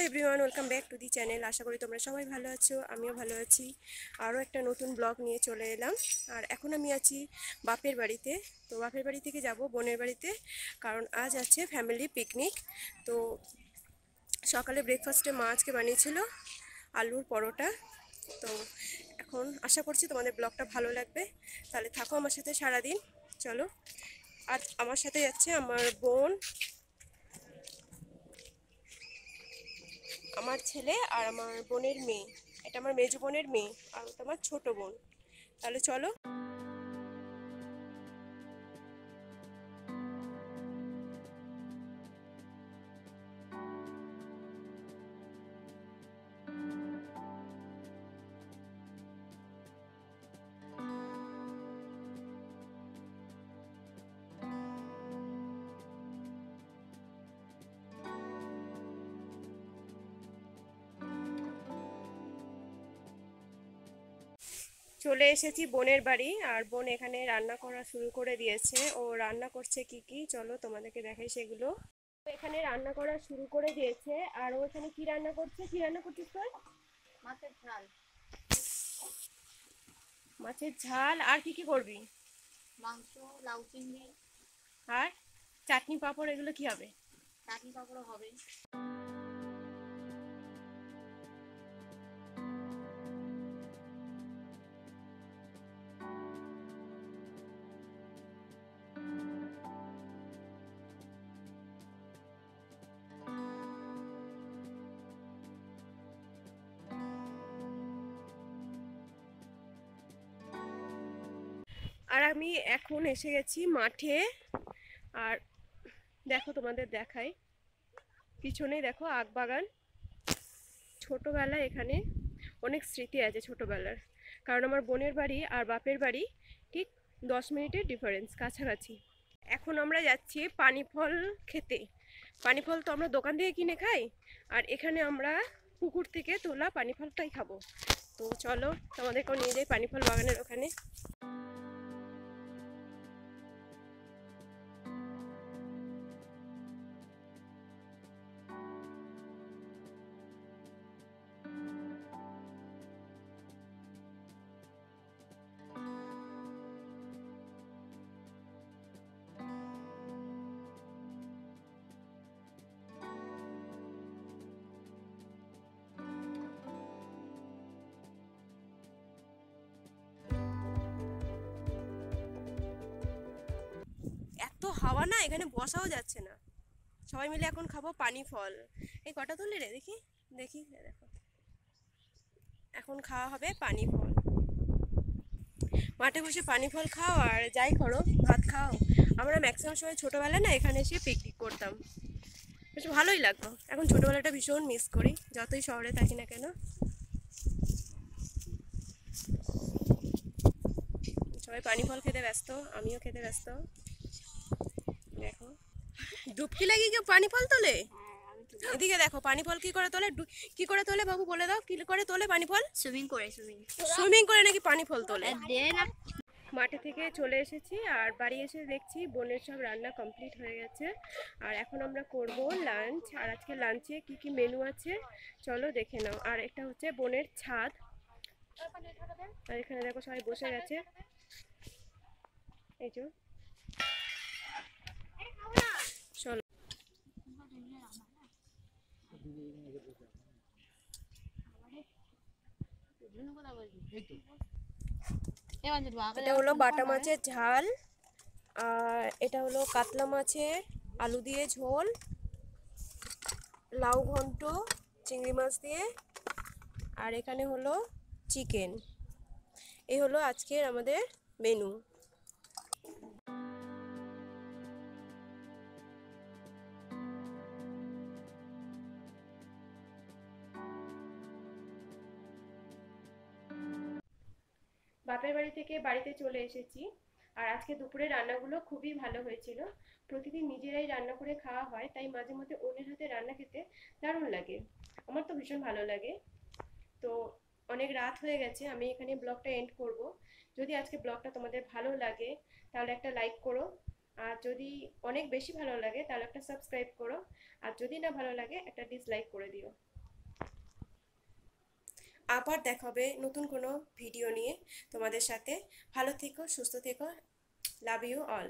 Everyone, welcome back to the channel. আশা করি তোমরা সবাই ভালো আছো, আমিও ভালো আছি। আরও একটা নতুন ব্লগ নিয়ে চলে এলাম। আর এখন আমি আছি বাপের বাড়িতে। তো বাপের বাড়ি থেকে যাব বোনের বাড়িতে, কারণ আজ আছে ফ্যামিলি পিকনিক। তো সকালে ব্রেকফাস্টে মা আজকে বানিয়েছিল আলুর পরোটা। তো এখন আশা করছি তোমাদের ব্লগটা ভালো লাগবে, তাহলে থাকো আমার সাথে সারাদিন। চলো। আর আমার সাথে যাচ্ছে আমার বোন, আমার ছেলে আর আমার বোনের মেয়ে। এটা আমার মেজো বোনের মেয়ে আর ওটা আমার ছোট বোন। তাহলে চলো। চলে এসেছি বোনের বাড়ি, আর বোন এখানে রান্না করা শুরু করে দিয়েছে। ও রান্না করছে কি কি, চলো তোমাদেরকে দেখাই সেগুলো। ও এখানে রান্না করা শুরু করে দিয়েছে। আর ও এখানে কি রান্না করছে, কি রান্না করছিস তুই? মাছের ঝাল। মাছের ঝাল। আর কি কি করবি? মাংস, লাউ চিংড়ি, আর চাটনি পাঁপড়, এগুলো কি হবে? চাটনি পাঁপড়ও হবে। আর আমি এখন এসে গেছি মাঠে। আর দেখো, তোমাদের দেখাই, পিছনেই দেখো আখ বাগান। ছোটবেলায় এখানে অনেক স্মৃতি আছে ছোটবেলার, কারণ আমার বোনের বাড়ি আর বাপের বাড়ি ঠিক 10 মিনিটের ডিফারেন্স, কাছাকাছি। এখন আমরা যাচ্ছি পানি ফল খেতে। পানি ফল তো আমরা দোকান থেকে কিনে খাই, আর এখানে আমরা পুকুর থেকে তোলা পানি ফলটাই খাবো। তো চলো, তোমাদেরকেও নিয়ে যাই পানি ফল বাগানের ওখানে। এত হাওয়া না, এখানে বসাও যাচ্ছে না। সবাই মিলে এখন খাবো পানি ফল। এই কটা তুললি রে, দেখি দেখি, দেখো এখন খাওয়া হবে পানি ফল। মাঠে বসে পানি ফল খাও আর যাই করো, ভাত খাও। আমরা ম্যাক্সিমাম সময় ছোটোবেলায় না এখানে এসে পিকনিক করতাম, বেশ ভালোই লাগতো। এখন ছোটোবেলাটা ভীষণ মিস করি, যতই শহরে থাকি না কেন। সবাই পানি ফল খেতে ব্যস্ত, আমিও খেতে ব্যস্ত। দেখো, ডুবকি লাগিয়ে কেউ পানি ফল তোলে। এদিকে দেখো পানি ফল কি করে তোলে, কি করে তোলে বাবু, বলে দাও কি করে তোলে পানি ফল। সুইমিং করে সুইমিং করে নাকি পানি ফল তোলে? দেন। মাঠে থেকে চলে এসেছি, আর বাড়ি এসে দেখছি বোনের সব রান্না কমপ্লিট হয়ে গেছে। আর এখন আমরা করব লাঞ্চ। আর আজকে লাঞ্চে কি কি মেনু আছে চলো দেখে নাও। আর এটা হচ্ছে বোনের ছাদ, আর এখানে দেখো সবাই বসে গেছে। এই যে চলো। এটা হলো বাটা মাছের ঝাল, আর এটা হলো কাতলা মাছের আলু দিয়ে ঝোল, লাউ ঘন্ট চিংড়ি মাছ দিয়ে, আর এখানে হলো চিকেন। এই হলো আজকের আমাদের মেনু। বাপের বাড়ি থেকে বাড়িতে চলে এসেছি। আর আজকে দুপুরে রান্নাগুলো খুবই ভালো হয়েছিল। প্রতিদিন নিজেরাই রান্না করে খাওয়া হয়, তাই মাঝে মধ্যে অন্যের হাতে রান্না খেতে দারুণ লাগে। আমার তো ভীষণ ভালো লাগে। তো অনেক রাত হয়ে গেছে, আমি এখানে ব্লগটা এন্ড করব। যদি আজকে ব্লগটা তোমাদের ভালো লাগে তাহলে একটা লাইক করো, আর যদি অনেক বেশি ভালো লাগে তাহলে একটা সাবস্ক্রাইব করো, আর যদি না ভালো লাগে একটা ডিসলাইক করে দিও। আবার দেখা হবে নতুন কোনো ভিডিও নিয়ে তোমাদের সাথে। ভালো থেকো, সুস্থ থেকো। Love you all.